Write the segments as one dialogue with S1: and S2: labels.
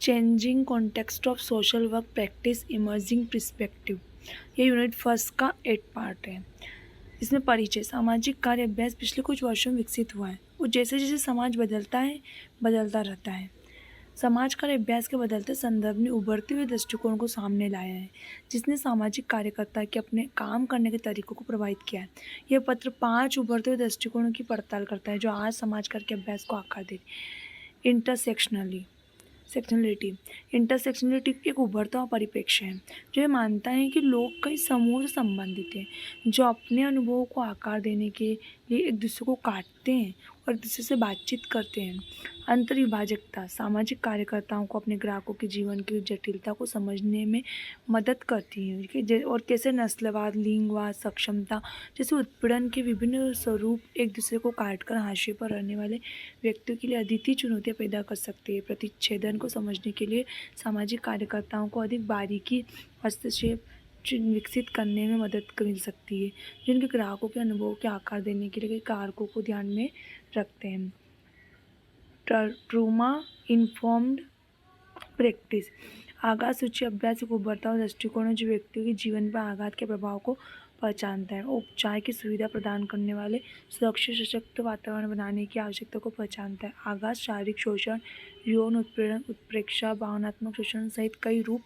S1: Changing context of social work practice emerging perspective, ये unit first का 8 part है। इसमें परिचय सामाजिक कार्य अभ्यास पिछले कुछ वर्षों में विकसित हुआ है। वो जैसे जैसे समाज बदलता है, बदलता रहता है। समाज कार्य अभ्यास के बदलते संदर्भ ने उभरते हुए दृष्टिकोण को सामने लाया है, जिसने सामाजिक कार्यकर्ता के अपने काम करने के तरीकों को प्रभावित किया है। यह पत्र 5 उभरते हुए दृष्टिकोणों की पड़ताल करता है जो आज समाज कार्य के अभ्यास को आकार दे रही। सेक्शनलिटी इंटरसेक्शनलिटी एक उभरता हुआ परिप्रेक्ष्य है जो ये मानता है कि लोग कई समूह से संबंधित हैं जो अपने अनुभवों को आकार देने के लिए एक दूसरे को काटते हैं और एक दूसरे से बातचीत करते हैं। अंतर्विभाजकता सामाजिक कार्यकर्ताओं को अपने ग्राहकों के जीवन की जटिलता को समझने में मदद करती है और कैसे नस्लवाद, लिंगवाद, सक्षमता जैसे उत्पीड़न के विभिन्न स्वरूप एक दूसरे को काटकर हाशिए पर रहने वाले व्यक्तियों के लिए अद्वितीय चुनौतियाँ पैदा कर सकते हैं। प्रतिच्छेदन को समझने के लिए सामाजिक कार्यकर्ताओं को अधिक बारीकी हस्तक्षेप विकसित करने में मदद मिल सकती है, जिनके ग्राहकों के अनुभवों के आकार देने के लिए कई कारकों को ध्यान में रखते हैं। ट्रूमा इन्फॉर्म्ड प्रैक्टिस आघात सूची अभ्यास एक उभरता हुआ दृष्टिकोण है जो व्यक्तियों के जीवन पर आघात के प्रभाव को पहचानता है। उपचार की सुविधा प्रदान करने वाले सुरक्षित सशक्त वातावरण बनाने की आवश्यकता को पहचानता है। आघात शारीरिक शोषण, यौन उत्पीड़न, उत्प्रेक्षा, भावनात्मक शोषण सहित कई रूप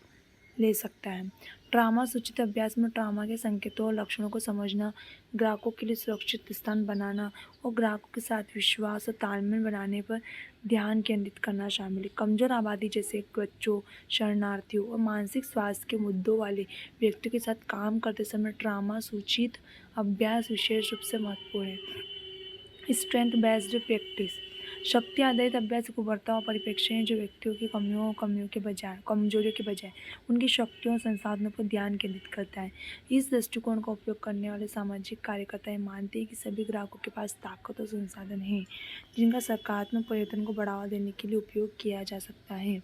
S1: ले सकता है। ट्रामा सूचित अभ्यास में ट्रामा के संकेतों और लक्षणों को समझना, ग्राहकों के लिए सुरक्षित स्थान बनाना और ग्राहकों के साथ विश्वास और तालमेल बनाने पर ध्यान केंद्रित करना शामिल है। कमजोर आबादी जैसे बच्चों, शरणार्थियों और मानसिक स्वास्थ्य के मुद्दों वाले व्यक्तियों के साथ काम करते समय ट्रामा सूचित अभ्यास विशेष रूप से महत्वपूर्ण है। स्ट्रेंथ बेस्ड प्रैक्टिस शक्ति आधारित अभ्यास एक उभरता हुआ परिप्रेक्ष्य है जो व्यक्तियों की कमजोरियों के बजाय उनकी शक्तियों और संसाधनों पर ध्यान केंद्रित करता है। इस दृष्टिकोण का उपयोग करने वाले सामाजिक कार्यकर्ता मानते हैं कि सभी ग्राहकों के पास ताकत और संसाधन हैं जिनका सकारात्मक परिवर्तन को बढ़ावा देने के लिए उपयोग किया जा सकता है।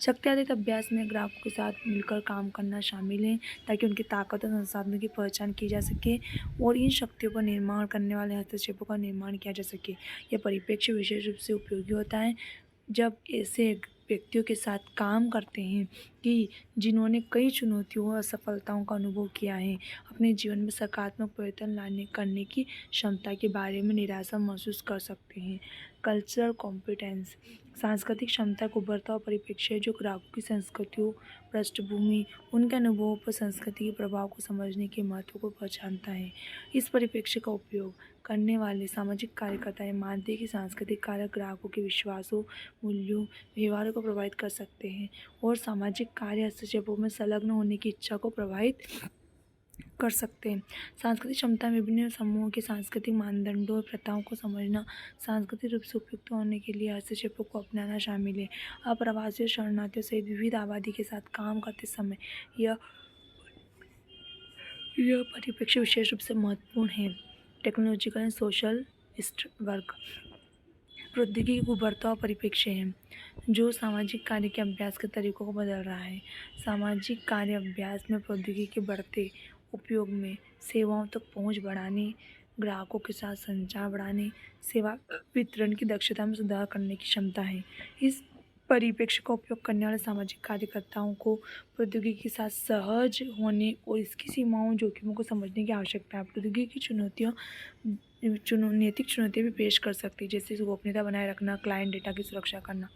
S1: शक्ति आधारित अभ्यास में ग्राहकों के साथ मिलकर काम करना शामिल है ताकि उनकी ताकत और संसाधनों की पहचान की जा सके और इन शक्तियों पर निर्माण करने वाले हस्तक्षेपों का निर्माण किया जा सके। यह परिप्रेक्ष्य विशेष रूप से उपयोगी होता है जब ऐसे व्यक्तियों के साथ काम करते हैं कि जिन्होंने कई चुनौतियों और असफलताओं का अनुभव किया है, अपने जीवन में सकारात्मक परिवर्तन करने की क्षमता के बारे में निराशा महसूस कर सकते हैं। कल्चरल कॉम्पिटेंस सांस्कृतिक क्षमता को उभरता हुआ परिप्रेक्ष्य है जो ग्राहकों की संस्कृतियों, पृष्ठभूमि, उनके अनुभवों पर संस्कृति के प्रभाव को समझने के महत्व को पहचानता है। इस परिप्रेक्ष्य का उपयोग करने वाले सामाजिक कार्यकर्ता मानते हैं कि सांस्कृतिक कारक ग्राहकों के विश्वासों, मूल्यों, व्यवहारों को प्रभावित कर सकते हैं और सामाजिक कार्य हस्तक्षेपों में संलग्न होने की इच्छा को प्रभावित कर सकते हैं। सांस्कृतिक क्षमता में विभिन्न समूहों के सांस्कृतिक मानदंडों और प्रथाओं को समझना, सांस्कृतिक रूप से उपयुक्त होने के लिए हस्तक्षेपों को अपनाना शामिल है। अप्रवासियों, शरणार्थियों सहित विविध आबादी के साथ काम करते समय यह परिप्रेक्ष्य विशेष रूप से महत्वपूर्ण है। टेक्नोलॉजिकल एंड सोशल वर्क प्रौद्योगिकी एक उभरता हुआ परिप्रेक्ष्य है जो सामाजिक कार्य के अभ्यास के तरीकों को बदल रहा है। सामाजिक कार्य अभ्यास में प्रौद्योगिकी के बढ़ते उपयोग में सेवाओं तक पहुंच बढ़ाने, ग्राहकों के साथ संचार बढ़ाने, सेवा वितरण की दक्षता में सुधार करने की क्षमता है। इस परिप्रेक्ष्य का उपयोग करने वाले सामाजिक कार्यकर्ताओं को प्रौद्योगिकी के साथ सहज होने और इसकी सीमाओं, जोखिमों को समझने की आवश्यकता है। प्रौद्योगिकी की नैतिक चुनौतियाँ भी पेश कर सकती है, जैसे गोपनीयता बनाए रखना, क्लाइंट डेटा की सुरक्षा करना।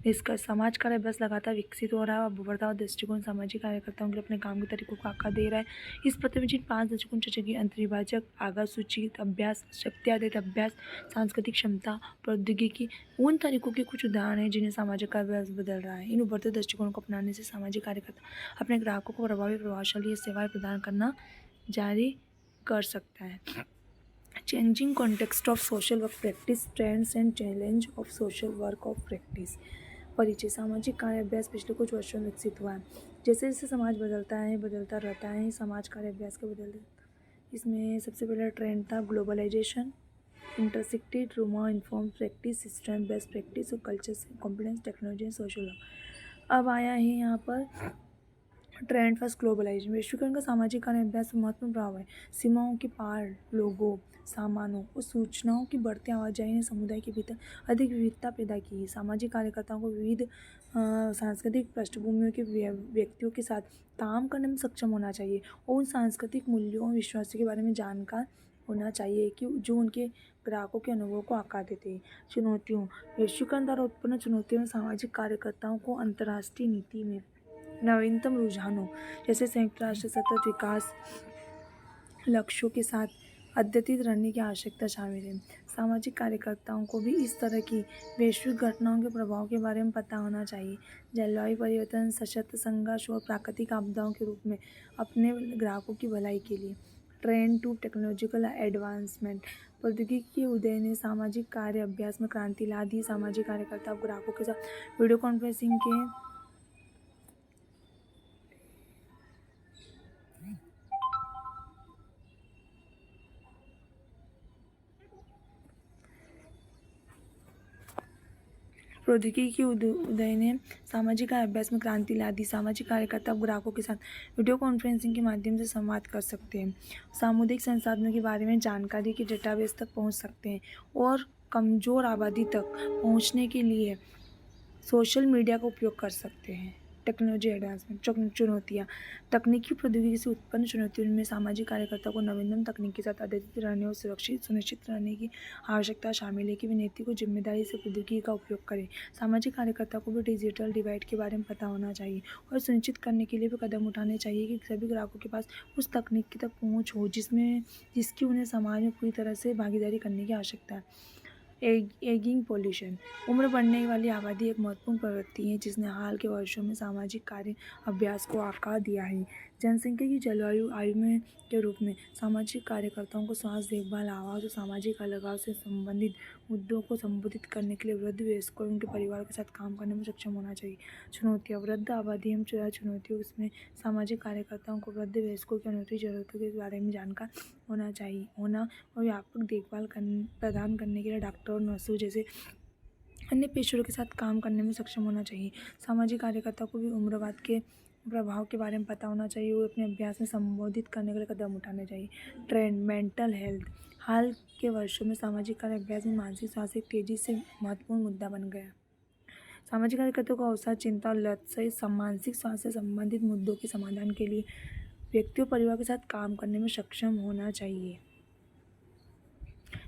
S1: इसका समाज कार्य अभ्यास लगातार विकसित हो रहा है और उभरता हुआ दृष्टिकोण सामाजिक कार्यकर्ताओं के लिए अपने काम के तरीकों को आकार दे रहा है। इस पत्र में जिन 5 दृष्टिकोण चर्चा की, अंतर्विभाजक, आगाह सूचित अभ्यास, शक्ति आधारित अभ्यास, सांस्कृतिक क्षमता, प्रौद्योगिकी, उन तरीकों के कुछ उदाहरण हैं जिन्हें सामाजिक कार्य अभ्यास बदल रहा है। इन उभरते दृष्टिकोण को अपनाने से सामाजिक कार्यकर्ता अपने ग्राहकों को प्रभावशाली सेवाएं प्रदान करना जारी कर सकता है। Changing context of social work practice, trends and challenge of social work of practice. परिचय सामाजिक कार्य अभ्यास पिछले कुछ वर्षों में विकसित हुआ है। जैसे जैसे समाज बदलता है, बदलता रहता है, समाज कार्य अभ्यास के बदल इसमें सबसे पहला ट्रेंड था globalization, intersected, trauma informed practice, system based practice और culture competence, technology and social work. अब आया है यहाँ पर ट्रेंड फर्स्ट ग्लोबलाइजेशन। वैश्वीकरण का सामाजिक कार्य अभ्यास पर महत्वपूर्ण प्रभाव है। सीमाओं के पार लोगों, सामानों और सूचनाओं की बढ़ती आवाजाही ने समुदाय के भीतर अधिक विविधता पैदा की है। सामाजिक कार्यकर्ताओं को विविध सांस्कृतिक पृष्ठभूमियों के व्यक्तियों के साथ काम करने में सक्षम होना चाहिए और उन सांस्कृतिक मूल्यों और विश्वासों के बारे में जानकार होना चाहिए कि जो उनके ग्राहकों के अनुभव को आकार देते हैं। चुनौतियों। वैश्वीकरण द्वारा उत्पन्न चुनौतियों में सामाजिक कार्यकर्ताओं को अंतर्राष्ट्रीय नीति में नवीनतम रुझानों जैसे संयुक्त राष्ट्र सतत विकास लक्ष्यों के साथ अद्यतित रहने की आवश्यकता शामिल है। सामाजिक कार्यकर्ताओं को भी इस तरह की वैश्विक घटनाओं के प्रभाव के बारे में पता होना चाहिए। जलवायु परिवर्तन, सशस्त्र संघर्ष और प्राकृतिक आपदाओं के रूप में अपने ग्राहकों की भलाई के लिए। Trend to technological advancement. प्रौद्योगिकी के उदय ने सामाजिक कार्य अभ्यास में क्रांति ला दी। सामाजिक कार्यकर्ता ग्राहकों के साथ वीडियो कॉन्फ्रेंसिंग के प्रौद्योगिकी के उदय ने सामाजिक कार्य अभ्यास में क्रांति ला दी। सामाजिक कार्यकर्ता अब ग्राहकों के साथ वीडियो कॉन्फ्रेंसिंग के माध्यम से संवाद कर सकते हैं, सामुदायिक संसाधनों के बारे में जानकारी के डेटाबेस तक पहुंच सकते हैं और कमज़ोर आबादी तक पहुंचने के लिए सोशल मीडिया का उपयोग कर सकते हैं। Technology advancement. चुनौतियाँ। तकनीकी प्रौद्योगिकी से उत्पन्न चुनौतियों में सामाजिक कार्यकर्ताओं को नवीनतम तकनीक के साथ अद्यतित रहने और सुनिश्चित रहने की आवश्यकता शामिल है कि वे नैतिक और जिम्मेदारी से प्रौद्योगिकी का उपयोग करें। सामाजिक कार्यकर्ता को भी डिजिटल डिवाइड के बारे में पता होना चाहिए और सुनिश्चित करने के लिए भी कदम उठाने चाहिए कि सभी ग्राहकों के पास उस तकनीक तक पहुँच हो जिसकी उन्हें समाज में पूरी तरह से भागीदारी करने की आवश्यकता है। एगिंग पॉल्यूशन। उम्र बढ़ने वाली आबादी एक महत्वपूर्ण प्रवृत्ति है जिसने हाल के वर्षों में सामाजिक कार्य अभ्यास को आकार दिया है। जनसंख्या की जलवायु आयु में के रूप में सामाजिक कार्यकर्ताओं को स्वास्थ्य देखभाल, आवास और सामाजिक अलगाव से संबंधित मुद्दों को संबोधित करने के लिए वृद्ध वयस्कों और उनके परिवार के साथ काम करने में सक्षम होना चाहिए। चुनौतियाँ। वृद्ध आबादी एवं चुनौतियों इसमें सामाजिक कार्यकर्ताओं को वृद्ध वयस्कों की अनूठी जरूरतों के बारे में जानकार होना और व्यापक देखभाल प्रदान करने के लिए डॉक्टर और नर्सों जैसे अन्य पेशेवरों के साथ काम करने में सक्षम होना चाहिए। सामाजिक कार्यकर्ता को भी उम्रवाद के प्रभाव के बारे में पता होना चाहिए और अपने अभ्यास में संबोधित करने के लिए कदम उठाने चाहिए। ट्रेंड। Mental health. हाल के वर्षों में सामाजिक कार्य अभ्यास में मानसिक स्वास्थ्य एक तेजी से महत्वपूर्ण मुद्दा बन गया। सामाजिक कार्यकर्ताओं को अवसाद, चिंता और लत सहित मानसिक स्वास्थ्य से संबंधित मुद्दों के समाधान के लिए व्यक्ति और परिवार के साथ काम करने में सक्षम होना चाहिए।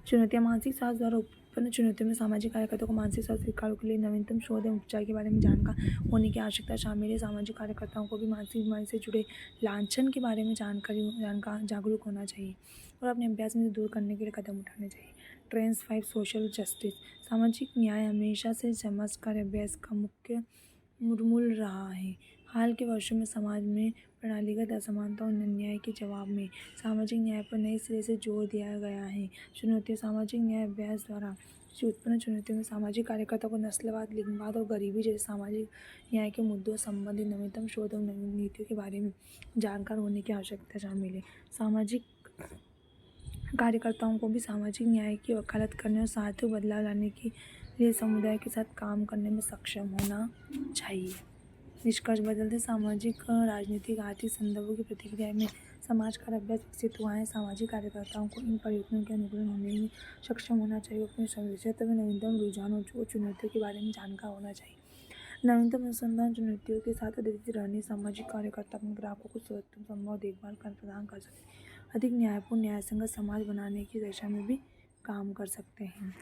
S1: चुनौतियाँ। मानसिक स्वास्थ्य द्वारा उत्पन्न चुनौतियों में सामाजिक कार्यकर्ताओं को मानसिक स्वास्थ्य विकारों के लिए नवीनतम शोध एवं उपचार के बारे में जानकार होने की आवश्यकता शामिल है। सामाजिक कार्यकर्ताओं को भी मानसिक बीमारी से जुड़े लांछन के बारे में जागरूक होना चाहिए और अपने अभ्यास में दूर करने के लिए कदम उठाने चाहिए। Trends 5 social justice. सामाजिक न्याय हमेशा से समाज कार्य अभ्यास का मुख्य मूल रहा है। हाल के वर्षों में समाज में प्रणालीगत असमानता और अन्याय के जवाब में सामाजिक न्याय पर नए सिरे से जोर दिया गया है। चुनौतियाँ। सामाजिक न्याय अभ्यास द्वारा उत्पन्न चुनौतियों में सामाजिक कार्यकर्ताओं को नस्लवाद, लिंगवाद और गरीबी जैसे सामाजिक न्याय के मुद्दों संबंधित नवीनतम शोध और नवीन नीतियों के बारे में जानकार होने की आवश्यकता शामिल है। सामाजिक कार्यकर्ताओं को भी सामाजिक न्याय की वकालत करने और सार्थक बदलाव लाने के लिए समुदाय के साथ काम करने में सक्षम होना चाहिए। निष्कर्ष। बदलते सामाजिक, राजनीतिक, आर्थिक संदर्भों की प्रतिक्रिया में समाज कार्य अभ्यास विकसित हुआ है। सामाजिक कार्यकर्ताओं को इन परिवर्तनों के अनुकूल होने में सक्षम होना चाहिए। अपने क्षेत्र में नवीनतम रुझानों और चुनौतियों के बारे में जानकार होना चाहिए। नवीनतम अनुसंधान चुनौतियों के साथ अद्यतित रहने सामाजिक कार्यकर्ता अपने ग्राहकों को सर्वोत्तम संभव देखभाल प्रदान कर सकते हैं, अधिक न्यायपूर्ण न्यायसंगत समाज बनाने की दिशा में भी काम कर सकते हैं।